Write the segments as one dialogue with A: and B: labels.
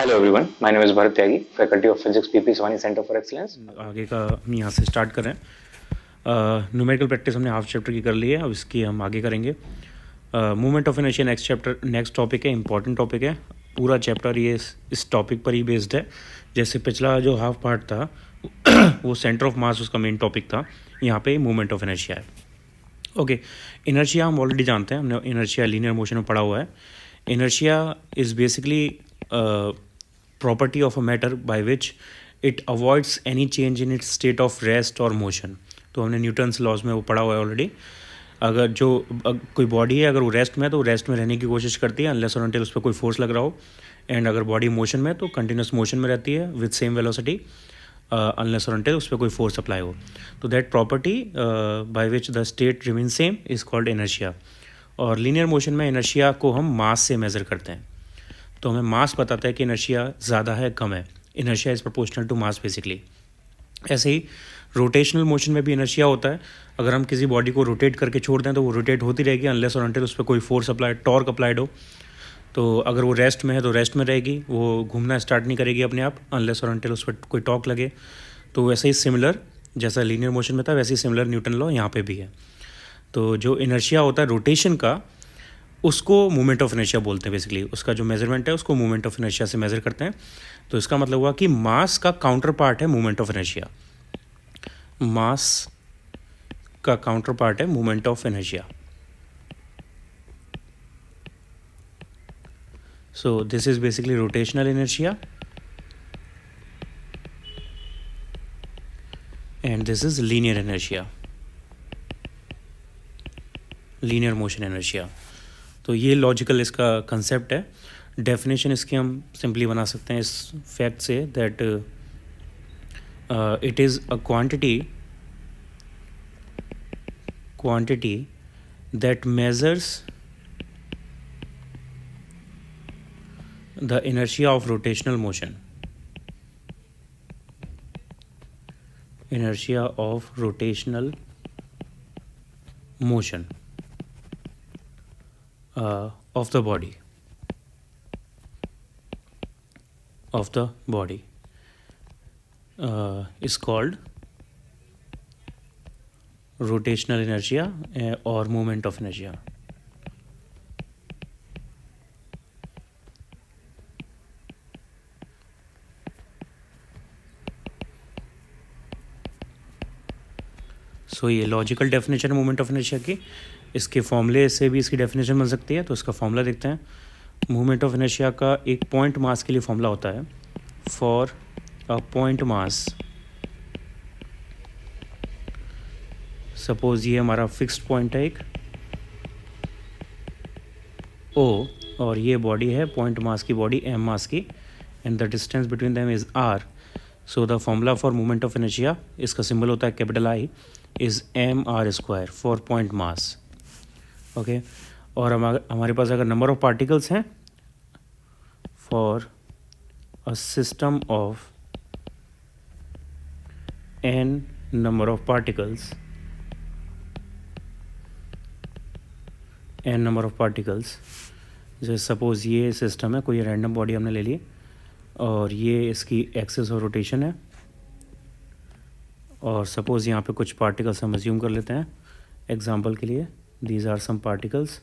A: Hello everyone, my name is Bharat Tyagi, Faculty of Physics, PP Swani Center for Excellence.
B: आगे का हम यहाँ से स्टार्ट करें। न्यूमेरिकल प्रैक्टिस हमने हाफ चैप्टर की कर ली है, अब इसकी हम आगे करेंगे। Movement of inertia next topic है, इंपॉर्टेंट टॉपिक है। पूरा चैप्टर ये इस टॉपिक पर ही बेस्ड है। जैसे पिछला जो हाफ पार्ट था वो सेंटर ऑफ मास उसका मेन टॉपिक था, यहाँ पे मूवमेंट ऑफ इनर्शिया है। ओके, इनर्शिया हम ऑलरेडी जानते हैं, हमने इनर्शिया लीनियर मोशन में पढ़ा हुआ है। Inertia is basically property of a matter by which it avoids any change in its state of rest or motion। तो हमने न्यूटन्स लॉज में वो पढ़ा हुआ है ऑलरेडी। अगर कोई बॉडी है, अगर वो रेस्ट में है तो वो रेस्ट में रहने की कोशिश करती है अनलेस और अनटिल उस पर कोई फोर्स लग रहा हो। एंड अगर बॉडी मोशन में तो कंटिन्यूस मोशन में रहती है विद सेम वेलोसिटी अनलेस और अनटिल उस पर कोई फोर्स अप्लाई हो। तो that property by which the state remain same is called inertia. और लीनियर मोशन में इनर्शिया को हम मास से मेज़र करते हैं। तो हमें मास बताता है कि इनर्शिया ज़्यादा है कम है। Inertia is proportional to mass basically. ऐसे ही रोटेशनल मोशन में भी इनर्शिया होता है। अगर हम किसी बॉडी को रोटेट करके छोड़ दें तो वो रोटेट होती रहेगी अनलेस और अनटिल उस पर कोई फोर्स टॉर्क अप्लाइड हो। तो अगर वो रेस्ट में है तो रेस्ट में रहेगी, वो घूमना स्टार्ट नहीं करेगी अपने आप अनलेस और अनटिल उस पर कोई टॉर्क लगे। तो वैसे ही सिमिलर जैसा लीनियर मोशन में था वैसे ही सिमिलर न्यूटन लॉ यहाँ पे भी है। तो जो इनर्शिया होता है रोटेशन का, उसको मूवमेंट ऑफ इनर्शिया बोलते हैं। बेसिकली उसका जो मेजरमेंट है उसको मूवमेंट ऑफ इनर्शिया से मेज़र करते हैं। तो इसका मतलब हुआ कि मास का काउंटर पार्ट है मूवमेंट ऑफ इनर्शिया। मास का काउंटर पार्ट है movement of inertia. So this is basically rotational inertia and this is linear inertia, linear motion inertia. तो ये लॉजिकल इसका कंसेप्ट है। डेफिनेशन इसकी हम सिंपली बना सकते हैं इस fact say that it is a quantity that measures the inertia of rotational motion. Inertia of rotational motion of the body is called rotational inertia or moment of inertia। सो ये logical definition है moment of inertia की। इसके फॉर्मूले से भी इसकी definition बन सकती है। तो इसका फॉर्मूला देखते हैं। मूवमेंट ऑफ इनर्शिया का एक पॉइंट मास के लिए फॉर्मूला होता है। For a point mass, suppose ये हमारा फिक्स्ड पॉइंट है एक ओ, और ये बॉडी है पॉइंट मास की बॉडी एम मास की, and the distance between them is R. So the formula for movement of inertia, इसका सिंबल होता है capital I, is M R square for point mass. Okay, और हमारे पास अगर नंबर ऑफ पार्टिकल्स हैं for a system of N number of particles, जैसे suppose ये सिस्टम है, कोई रैंडम बॉडी हमने ले ली और ये इसकी एक्सिस ऑफ रोटेशन है। और सपोज यहाँ पे कुछ पार्टिकल्स हम अज्यूम कर लेते हैं एग्जांपल के लिए। These are some particles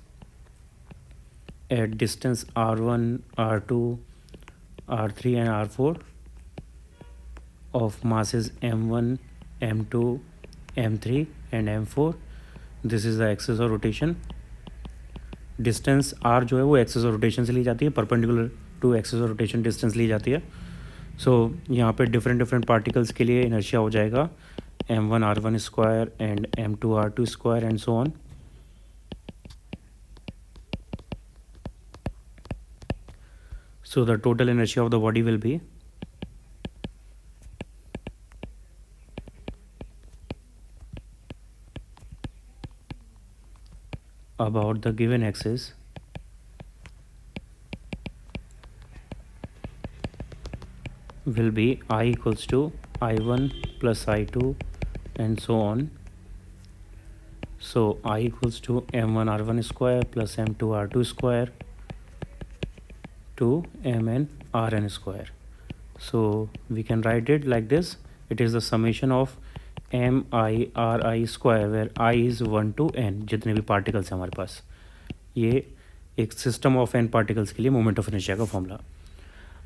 B: at distance r1, r2, r3 and r4 of masses m1, m2, m3 and m4। This is the axis of rotation. Distance r जो है वो एक्सिस ऑफ रोटेशन से ली जाती है, perpendicular to axis of rotation distance ली जाती है। सो यहाँ पे डिफरेंट पार्टिकल्स के लिए इनर्शिया हो जाएगा m1 r1 square and m2 r2 square and so on. So the total inertia of the body will be about the given axis will be I equals to I1 plus I2 and so on. So I equals to m1 r1 square plus m2 r2 square to mn Rn square. So we can write it like this. It is the summation of mi square where I is 1 to n, जितने भी particles हैं हमारे पास. ये एक system of N particles के लिए moment of inertia का formula.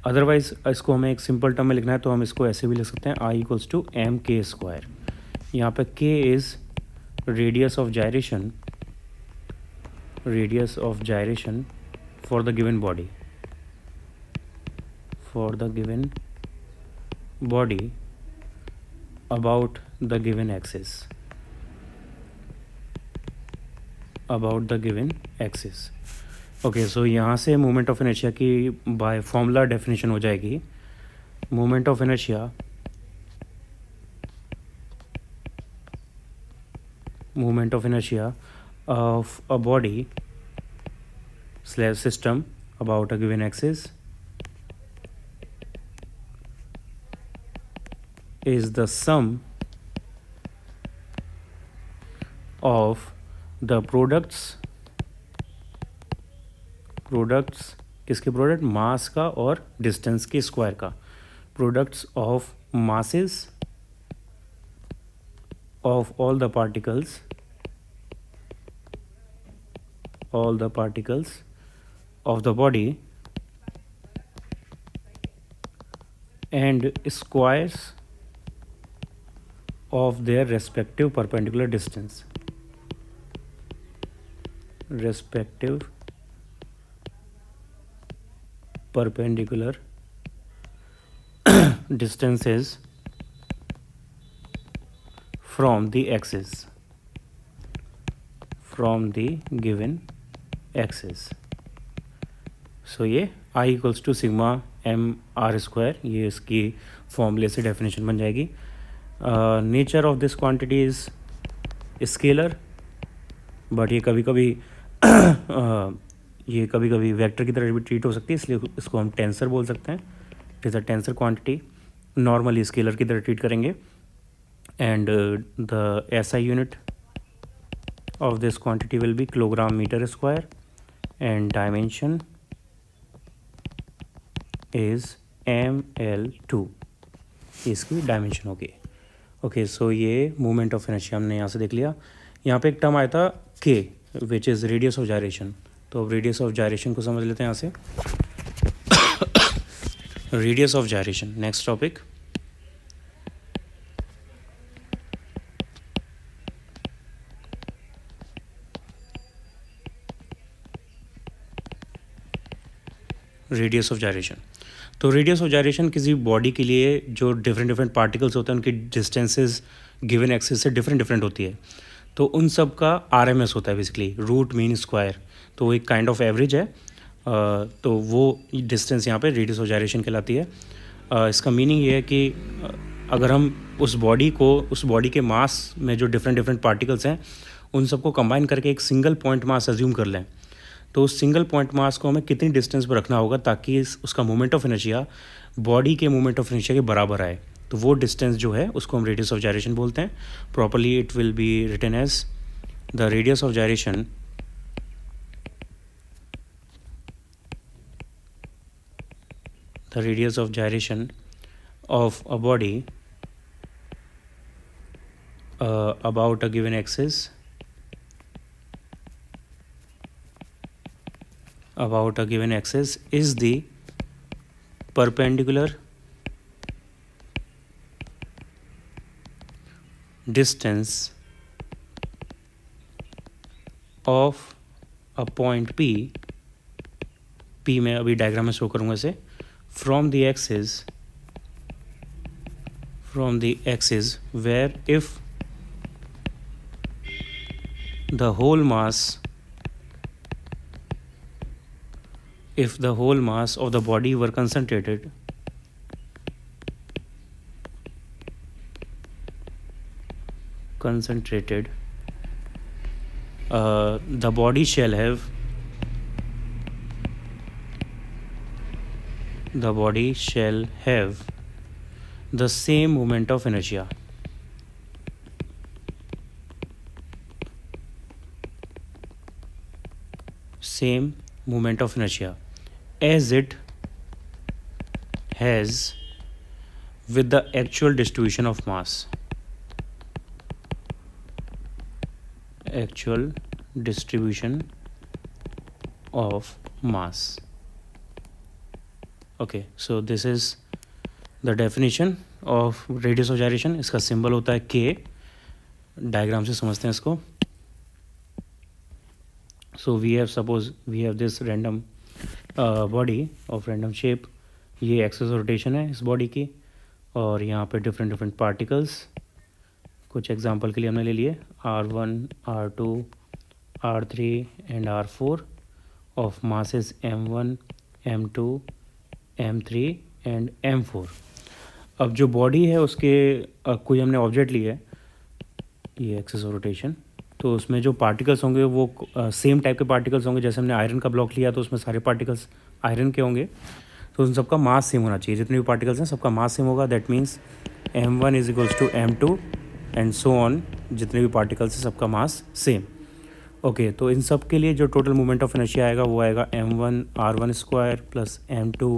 B: Otherwise इसको हमें एक सिंपल टर्म में लिखना है तो हम इसको ऐसे भी लिख सकते हैं I equals to m k square. यहाँ पे k is radius of gyration for the given body about the given axis. Okay, so यहाँ से मोमेंट ऑफ इनर्शिया की बाय फॉर्मूला डेफिनेशन हो जाएगी. Moment of inertia of a body / system about a given axis is the sum of the products किसके product, मास का और distance के square का, products of masses of all the particles of the body and squares of their respective perpendicular distance. Distances from the given axis. So ये I equals to sigma M R square, ये इसकी फॉर्मूले से definition बन जाएगी. Nature of this quantity is scalar, but ये कभी कभी वेक्टर की तरह भी ट्रीट हो सकती है, इसलिए इसको हम टेंसर बोल सकते हैं. It is a tensor quantity. Normally scalar की तरह ट्रीट करेंगे. And the SI unit of this quantity will be kilogram meter square and dimension is ml2. इसकी डायमेंशन होगी. ओके, सो ये मोमेंट ऑफ इनर्शिया हमने यहाँ से देख लिया. यहाँ पे एक टर्म आया था k which is radius of gyration. तो अब रेडियस ऑफ जायरेशन को समझ लेते हैं यहाँ से. Radius of gyration, next topic. Radius of gyration. तो रेडियस ऑफ जायरेशन किसी बॉडी के लिए जो डिफरेंट पार्टिकल्स होते हैं उनकी डिस्टेंसेस गिवन एक्सिस से डिफरेंट होती है. तो उन सब का RMS होता है बेसिकली, रूट मीन स्क्वायर. तो वो एक काइंड ऑफ एवरेज है. तो वो डिस्टेंस यहाँ पे रेडियस ऑफ जायरेशन कहलाती है. इसका मीनिंग ये है कि अगर हम उस बॉडी के मास में जो डिफरेंट पार्टिकल्स हैं उन सबको कंबाइन करके एक सिंगल पॉइंट मास अज्यूम कर लें, तो उस सिंगल पॉइंट मास को हमें कितनी डिस्टेंस पर रखना होगा ताकि उसका मोमेंट ऑफ इनर्शिया बॉडी के मोमेंट ऑफ इनर्शिया के बराबर आए. तो वो डिस्टेंस जो है उसको हम रेडियस ऑफ जायरेशन बोलते हैं. Properly it will be written as the radius of gyration of a body about a given axis is the perpendicular distance of a point P मैं अभी डायग्राम में शो करूँगा इसे, from the axis where if the whole mass of the body were concentrated, the body shall have the same moment of inertia. As it has with the actual distribution of mass. Actual distribution of mass. Okay, so this is the definition of radius of gyration. इसका symbol होता है K. Diagram से समझते हैं इसको. So we have this random body of random shape. ये axis rotation है इस बॉडी की, और यहाँ पे डिफरेंट पार्टिकल्स. कुछ एग्जांपल के लिए हमने ले लिए R1, R2, R3 and R4 of masses M1, M2, M3 and M4. अब जो बॉडी है उसके कोई हमने ऑब्जेक्ट लिया है, ये एक्सिस रोटेशन, तो उसमें जो पार्टिकल्स होंगे वो सेम टाइप के पार्टिकल्स होंगे. जैसे हमने आयरन का ब्लॉक लिया तो उसमें सारे पार्टिकल्स आयरन के होंगे, तो उन सबका मास सेम होना चाहिए. जितने भी पार्टिकल्स हैं सबका मास सेम होगा. That means M1 is equals to M2 and so on. जितने भी पार्टिकल्स हैं सबका मास सेम. ओके, तो इन सब के लिए जो टोटल मोमेंट ऑफ इनर्शिया आएगा वो आएगा M1 R1 square plus M2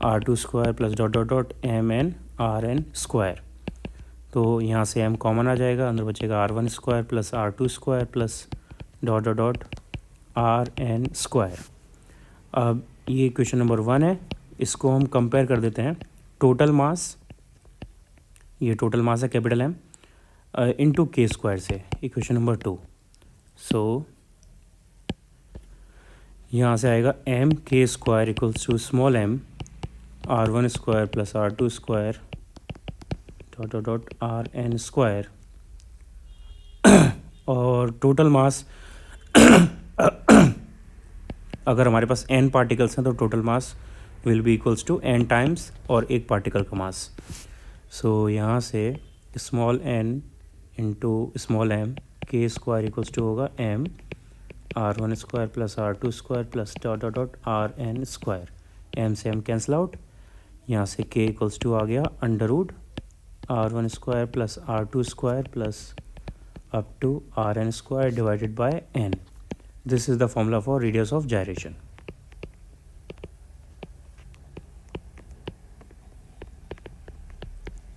B: R2 square plus dot dot dot MN RN square. तो यहाँ से M कॉमन आ जाएगा, अंदर बचेगा R1 square plus R2 square plus dot dot dot RN square. अब ये इक्वेशन नंबर 1 है. इसको हम कंपेयर कर देते हैं टोटल मास, ये टोटल मास है capital M into K square से, इक्वेशन नंबर 2. सो यहाँ से आएगा M K square equals to small m R1 square plus R2 square dot dot dot RN square. और टोटल मास अगर हमारे पास n पार्टिकल्स हैं तो total mass will be equals to n times और एक पार्टिकल का मास. सो यहाँ से small n into small m K square equals to होगा m R1 square plus R2 square plus dot dot dot RN square. m से m cancel out. यहाँ से K equals to आ गया under root R1 square plus R2 square plus up to RN square divided by n. This is the formula for radius of gyration.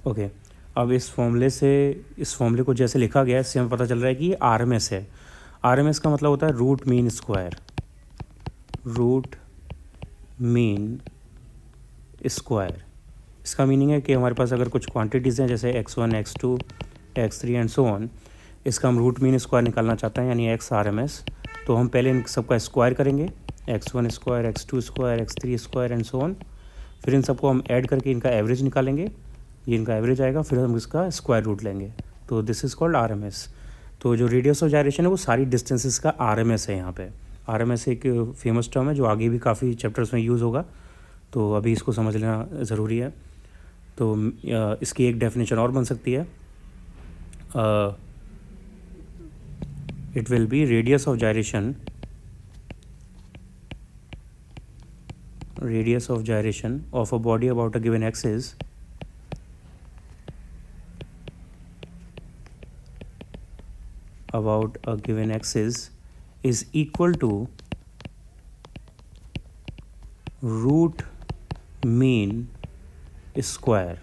B: Okay, अब इस फॉर्मूले को जैसे लिखा गया है इससे हमें पता चल रहा है कि ये RMS है. RMS का मतलब होता है root mean square. Root mean square इसका मीनिंग है कि हमारे पास अगर कुछ क्वांटिटीज़ हैं जैसे x1, x2, x3 and so on, इसका हम रूट मीन स्क्वायर निकालना चाहते हैं यानी XRMS. तो हम पहले इन सबका स्क्वायर करेंगे, x1 square, x2 square, x3 square and so on. फिर इन सबको हम ऐड करके इनका एवरेज निकालेंगे, ये इनका एवरेज आएगा, फिर हम इसका स्क्वायर रूट लेंगे. तो दिस इज़ कॉल्ड RMS. तो जो रेडियस ऑफ जायरेशन है वो सारी डिस्टेंसेस का RMS है. यहाँ पे RMS एक फेमस टर्म है जो आगे भी काफ़ी चैप्टर्स में यूज़ होगा, तो अभी इसको समझ लेना ज़रूरी है. तो इसकी एक डेफिनेशन और बन सकती है, it will be radius of gyration of a body about a given axis is equal to root mean square,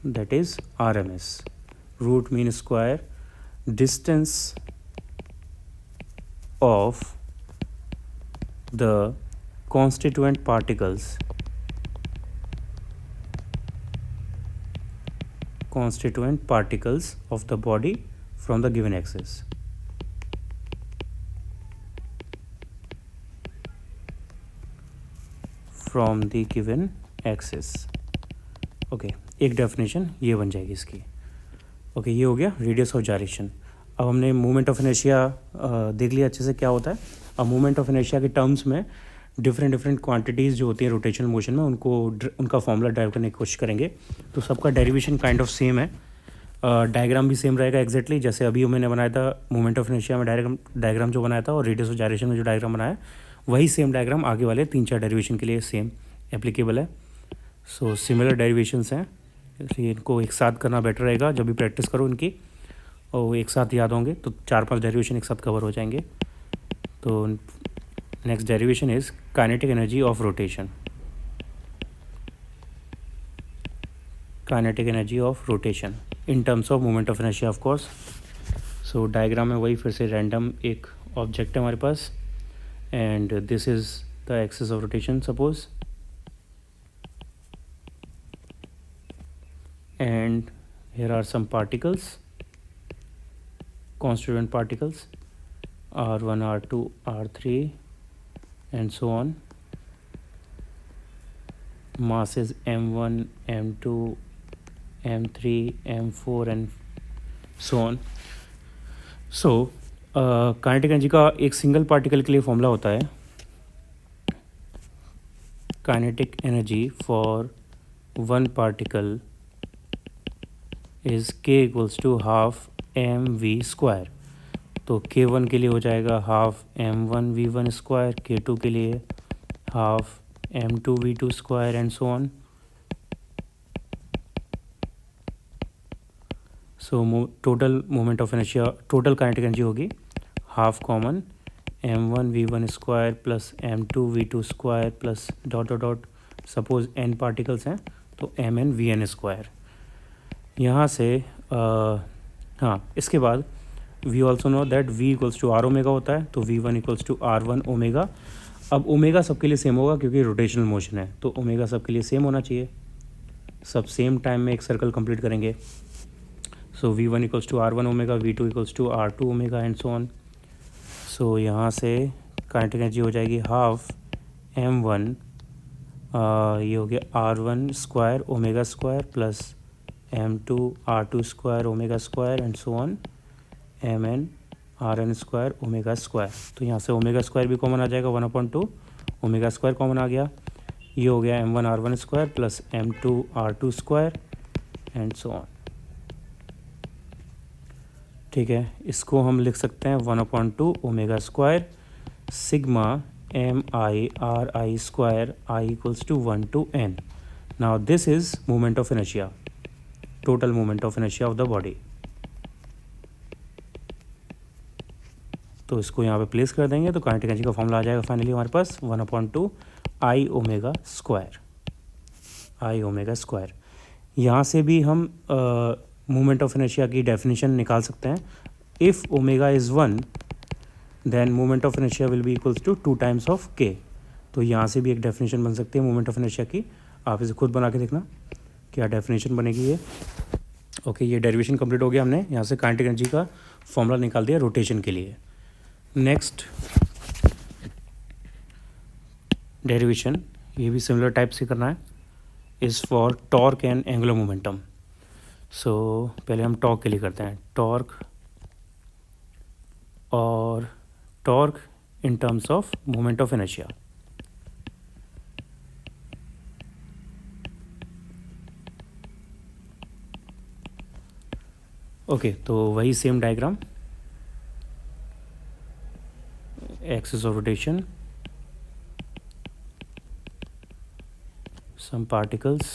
B: that is RMS. Root mean square distance of the constituent particles of the body from the given axis. Okay, एक definition ये बन जाएगी इसकी. Okay, ये हो गया radius of gyration. अब हमने मोमेंट ऑफ इनर्शिया देख लिया अच्छे से क्या होता है. अब मोमेंट ऑफ इनर्शिया के टर्म्स में डिफरेंट क्वांटिटीज़ जो होती हैं रोटेशनल मोशन में उनका फॉर्मूला ड्राइव करने की कोशिश करेंगे. तो सबका डेरिवेशन काइंड ऑफ सेम है, डायग्राम भी सेम रहेगा एग्जैक्टली जैसे अभी मैंने बनाया था मोमेंट ऑफ इनर्शिया में डायग्राम जो बनाया था और रेडियस ऑफ जायरेशन में जो डायग्राम बनाया वही सेम डायग्राम आगे वाले 3-4 डेरिवेशन के लिए सेम एप्लीकेबल है. सो सिमिलर डेरिवेशंस हैं, इसलिए इनको एक साथ करना बेटर रहेगा. जब भी प्रैक्टिस करो इनकी और एक साथ याद होंगे तो 4-5 डेरिवेशन एक साथ कवर हो जाएंगे. तो next derivation is kinetic energy of rotation. Kinetic energy of rotation in terms of moment of inertia of course. So diagram में वही फिर से रैंडम एक ऑब्जेक्ट है हमारे पास and this is the axis of rotation suppose and here are some particles, constituent particles r1 r2 r3 and so on. Mass is m1 m2 m3 m4 and so on. So kinetic energy का एक single particle के लिए formula होता है kinetic energy for one particle is k equals to half mv square. तो k1 के लिए हो जाएगा हाफ m1v1 स्क्वायर, k2 के लिए half m2v2 square and so on. So total moment of inertia total kinetic energy होगी half common m1v1 square plus m2v2 square plus dot dot dot suppose n particles हैं तो mn square. यहाँ से हाँ इसके बाद we also know that v equals to r omega होता है तो v1 equals to r1 omega. अब ओमेगा सबके लिए सेम होगा क्योंकि रोटेशनल मोशन है तो ओमेगा सबके लिए सेम होना चाहिए. सब सेम टाइम में एक सर्कल कंप्लीट करेंगे. So v1 equals to r1 omega, v2 equals to r2 omega and so on. So यहाँ से काइनेटिक एनर्जी हो जाएगी हाफ m1 ये हो गया r1 square omega square plus m2 r2 square omega square and so on mn rn square omega square. तो यहाँ से ओमेगा स्क्वायर भी कॉमन आ जाएगा 1/2 ओमेगा स्क्वायर कॉमन आ गया. ये हो गया m1 r1 square plus m2 r2 square and so on. ठीक है, इसको हम लिख सकते हैं 1/2 omega square sigma m i r i स्क्वायर i equals to 1 to n. Now this is moment of inertia, total moment of inertia of the body. तो इसको यहाँ पे प्लेस कर देंगे तो काइनेटिक एनर्जी का फॉर्मूला आ जाएगा फाइनली हमारे पास 1/2 I omega square. I omega square. यहाँ से भी हम मोमेंट ऑफ इनर्शिया की डेफिनेशन निकाल सकते हैं. If omega is 1 then moment of inertia will be equals to 2 times of k. तो यहाँ से भी एक डेफिनेशन बन सकती है मोमेंट ऑफ इनर्शिया की. आप इसे खुद बना के देखना क्या डेफिनेशन बनेगी ये. ओके, ये डेरिवेशन कंप्लीट हो गया. हमने यहाँ से काइनेटिक एनर्जी का फॉर्मूला निकाल दिया रोटेशन के लिए. नेक्स्ट डेरिवेशन ये भी सिमिलर टाइप से करना है, is for torque and angular momentum. So पहले हम टॉर्क के लिए करते हैं. टॉर्क और torque in terms of moment of inertia. Okay, तो वही same diagram, axis of rotation, some particles,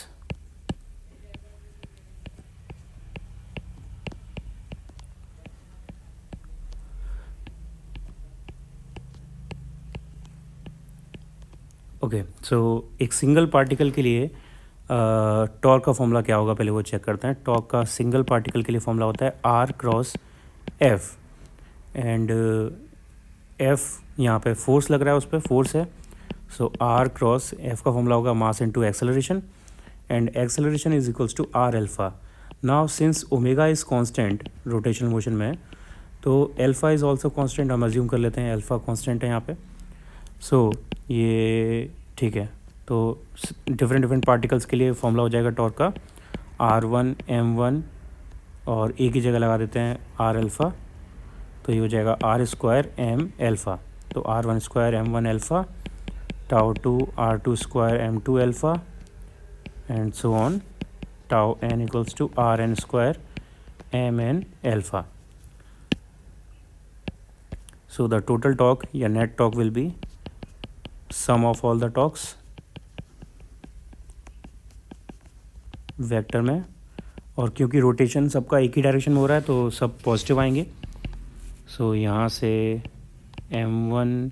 B: okay. So एक सिंगल पार्टिकल के लिए टॉर्क का फॉर्मूला क्या होगा पहले वो चेक करते हैं. टॉर्क का सिंगल पार्टिकल के लिए फॉर्मूला होता है r cross f and f यहाँ पे फोर्स लग रहा है, उस पर फोर्स है. सो r क्रॉस f का फॉर्मूला होगा mass into acceleration and acceleration is equals to r alpha. Now since omega is constant rotational motion में तो अल्फा इज़ आल्सो कांस्टेंट. हम अज्यूम कर लेते हैं अल्फा कांस्टेंट है यहाँ पे. सो ये ठीक है. तो डिफरेंट पार्टिकल्स के लिए फॉर्मूला हो जाएगा टॉर्क का r1 m1 और एक ही जगह लगा देते हैं r अल्फ़ा. तो ये हो जाएगा r स्क्वायर m अल्फ़ा. तो r1 square m1 alpha tau two r2 square m2 alpha and so on tau n equals to rn square mn alpha. So the total torque या net torque will be sum of all the torques vector में. और क्योंकि rotation सबका एक ही direction में हो रहा है तो सब पॉजिटिव आएंगे. सो यहाँ से m1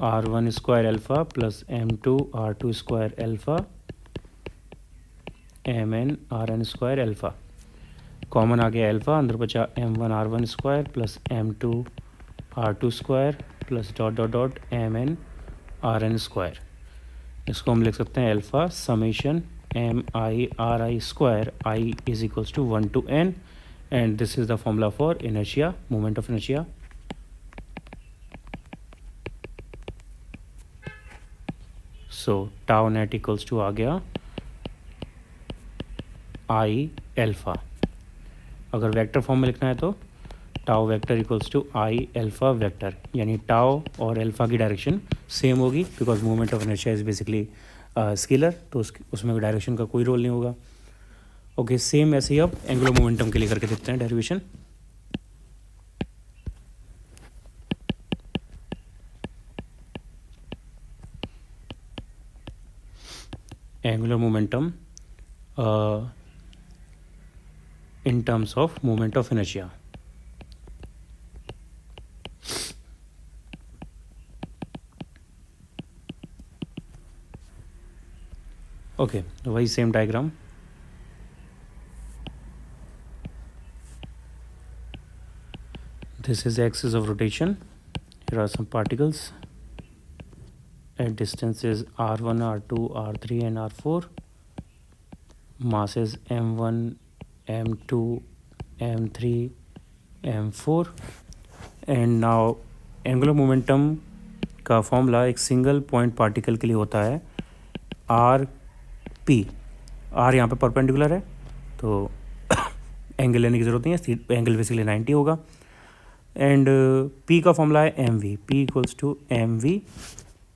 B: r1 square alpha plus m2 r2 square alpha m n r n square alpha, common आ गया एल्फ़ा, अंदर बचा m1r1 square plus m2r2 square plus dot dot dot mn square. इसको हम लिख सकते हैं alpha summation mi square i is equals to 1 to n, and this is the formula for inertia, moment of inertia. So tau net equals to आ गया I alpha. अगर vector form में लिखना है तो tau vector equals to I alpha vector, यानी tau और alpha की डायरेक्शन सेम होगी, because movement of inertia is basically scalar, तो उसमें डायरेक्शन का कोई रोल नहीं होगा। ओके, सेम ऐसे ही अब एंगुलर मोमेंटम के लिए करके देखते हैं derivation. Angular momentum in terms of moment of inertia. Okay, वही same diagram. This is axis of rotation. Here are some particles at distances r1, r2, r3 and r4. Masses m1, m2, m3, m4, and now angular momentum का formula एक single point particle के लिए होता है R P. Are यहाँ पे perpendicular है तो एंगल लेने की ज़रूरत नहीं है, एंगल बेसिकली 90 होगा। एंड पी का फॉर्मूला है m v, p equals to m v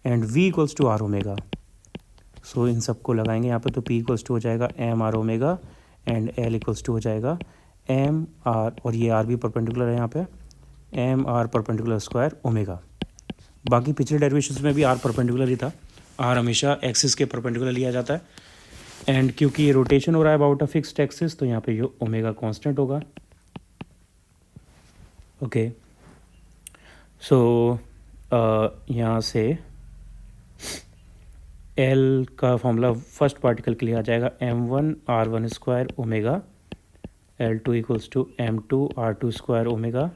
B: and v equals to r omega. So इन सबको लगाएंगे यहाँ पे, तो पी इक्वल्स टू हो जाएगा M R omega and L equals to हो जाएगा एम आर, और ये आर भी परपेंडिकुलर है यहाँ पे, M R perpendicular square omega. बाकी पिछले डेरिवेशंस में भी आर परपेंडिकुलर ही था, आर हमेशा एक्सिस के परपेंडिकुलर लिया जाता है। एंड क्योंकि ये रोटेशन हो रहा है अबाउट अ फिक्स्ड एक्सिस, तो यहाँ पे ये ओमेगा कांस्टेंट होगा। ओके, सो यहाँ से एल का फॉर्मूला फर्स्ट पार्टिकल के लिए आ जाएगा m1 r1 square omega, l2 equals to m2 r2 square omega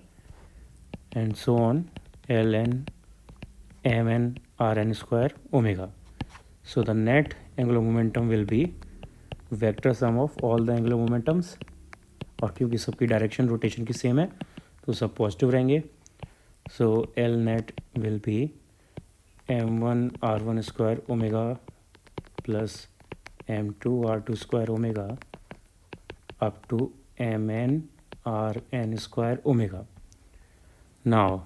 B: and so on ln mn rn square omega. So the net angular momentum will be vector sum of all the angular momentums, और क्योंकि सबकी direction rotation की same है तो सब positive रहेंगे। So l net will be m1 r1 square omega plus m2 r2 square omega up to mn rn square omega. Now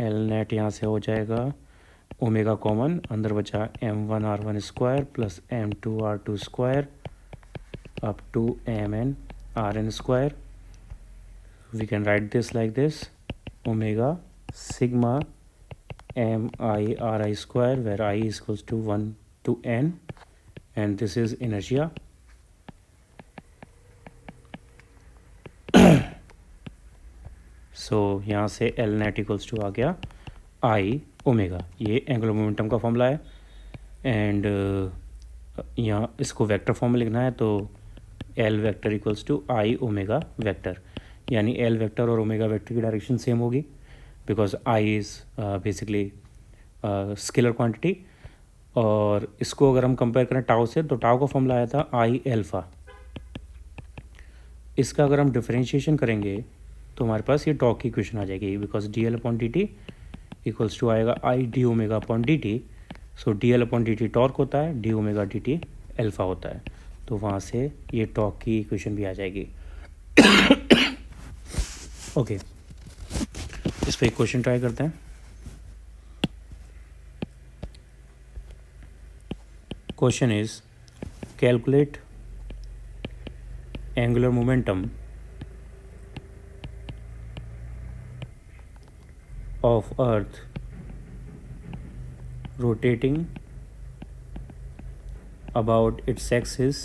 B: l net यहाँ से हो जाएगा ओमेगा कॉमन, अंदर बचा m1 r1 square plus m2 r2 square up to mn rn square. We can write this like this, omega sigma m I r I square, where I is equals to 1 to n, and this is inertia. So यहाँ से L net equals to आ गया I omega, ये angular momentum का formula है। And यहाँ इसको vector form में लिखना है तो L vector equals to I omega vector, यानी L वेक्टर और ओमेगा वेक्टर की डायरेक्शन सेम होगी, because I is basically scalar quantity. और इसको अगर हम कंपेयर करें टाउ से, तो टाउ का फॉर्मूला आया था आई एल्फ़ा। इसका अगर हम डिफरेंशिएशन करेंगे तो हमारे पास ये टॉर्क की इक्वेशन आ जाएगी, because d l upon d t equals to आएगा I d omega upon d t. So d l upon d t torque होता है, d omega d t alpha होता है, तो वहाँ से ये टॉर्क की इक्वेशन भी आ जाएगी। ओके, इस पर एक क्वेश्चन ट्राई करते हैं। Question is calculate angular momentum of earth rotating about its axis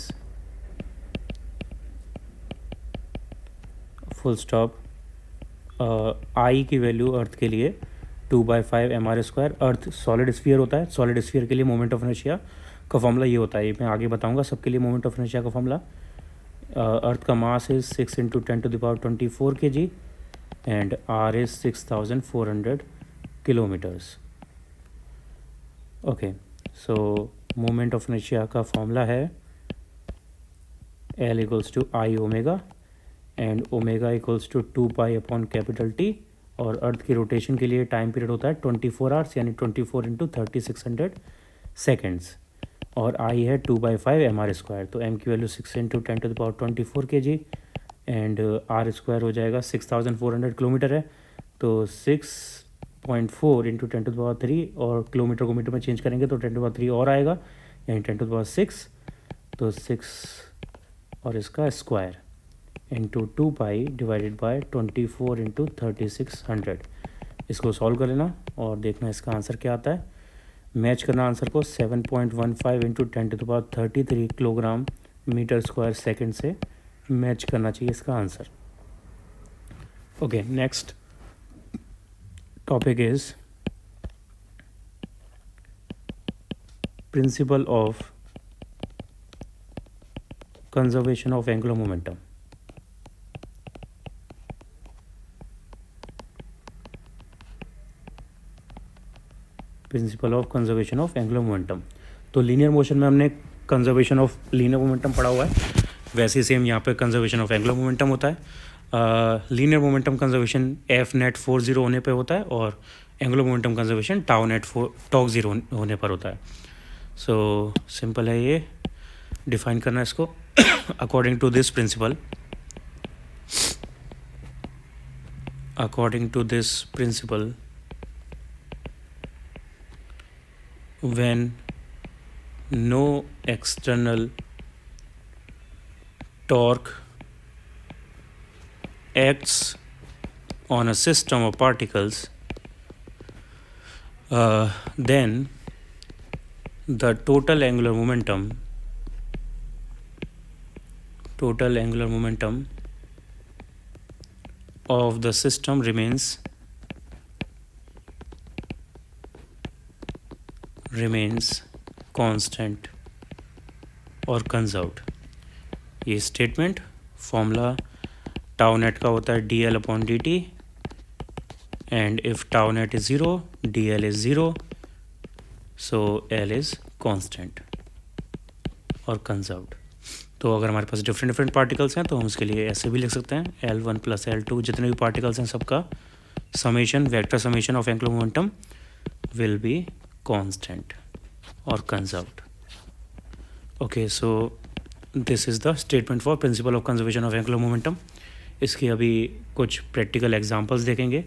B: full stop. I की वैल्यू अर्थ के लिए 2/5 mr square. Earth solid sphere होता है, सॉलिड स्फीयर के लिए मोमेंट ऑफ इनर्शिया का फॉर्मूला ये होता है, ये मैं आगे बताऊंगा सबके लिए। मोमेंट ऑफ इनर्शिया का फॉर्मूला, अर्थ का mass is 6 × 10⁻24 kg and r is 6400 kilometers. Okay, so moment of inertia का फॉर्मूला है L = I omega and omega = 2π/T, और अर्थ की रोटेशन के लिए टाइम पीरियड होता है 24 आवर्स, यानी 24 × 3600 सेकेंड्स, और I है 2/5 mr²। तो m की वैल्यू 6 × 10⁻24 kg एंड r² हो जाएगा 6400 किलोमीटर है, तो 6.4 × 10⁻3, और किलोमीटर को मीटर में चेंज करेंगे तो 10⁻3 और आएगा, यानी 10⁻6, तो 6 और इसका स्क्वायर इंटू 2π / 24 × 3600। इसको सॉल्व कर लेना और देखना इसका आंसर क्या आता है। मैच करना आंसर को 7.15 × 10⁻33 किलोग्राम मीटर² सेकेंड से मैच करना चाहिए इसका answer. Okay, next topic is principal of conservation of angular momentum. Principal of conservation of angular momentum. तो लीनियर मोशन में हमने कंजर्वेशन ऑफ लीनियर मोमेंटम पढ़ा हुआ है, वैसे ही सेम यहाँ पे कंजर्वेशन ऑफ एंगुलर मोमेंटम होता है। Linear momentum conservation F net 4 होने पे होता है, और angular momentum conservation tau net 0 होने पर होता है। सो सिंपल है, ये डिफाइन करना है इसको। According to this principle, when no external torque acts on a system of particles, then the total angular momentum of the system remains constant और conserved। ये स्टेटमेंट फॉर्मूला टाउ नेट का होता है dl/dt, and if tau net is 0, dl is 0, so l is constant और conserved. तो अगर हमारे पास different particles हैं तो हम उसके लिए ऐसे भी लिख सकते हैं, L1 + L2, जितने भी पार्टिकल्स हैं सबका summation, vector summation of angular momentum will be constant और conserved. Okay, so this is the statement for principle of conservation of angular momentum. इसके अभी कुछ प्रैक्टिकल एग्जांपल्स देखेंगे।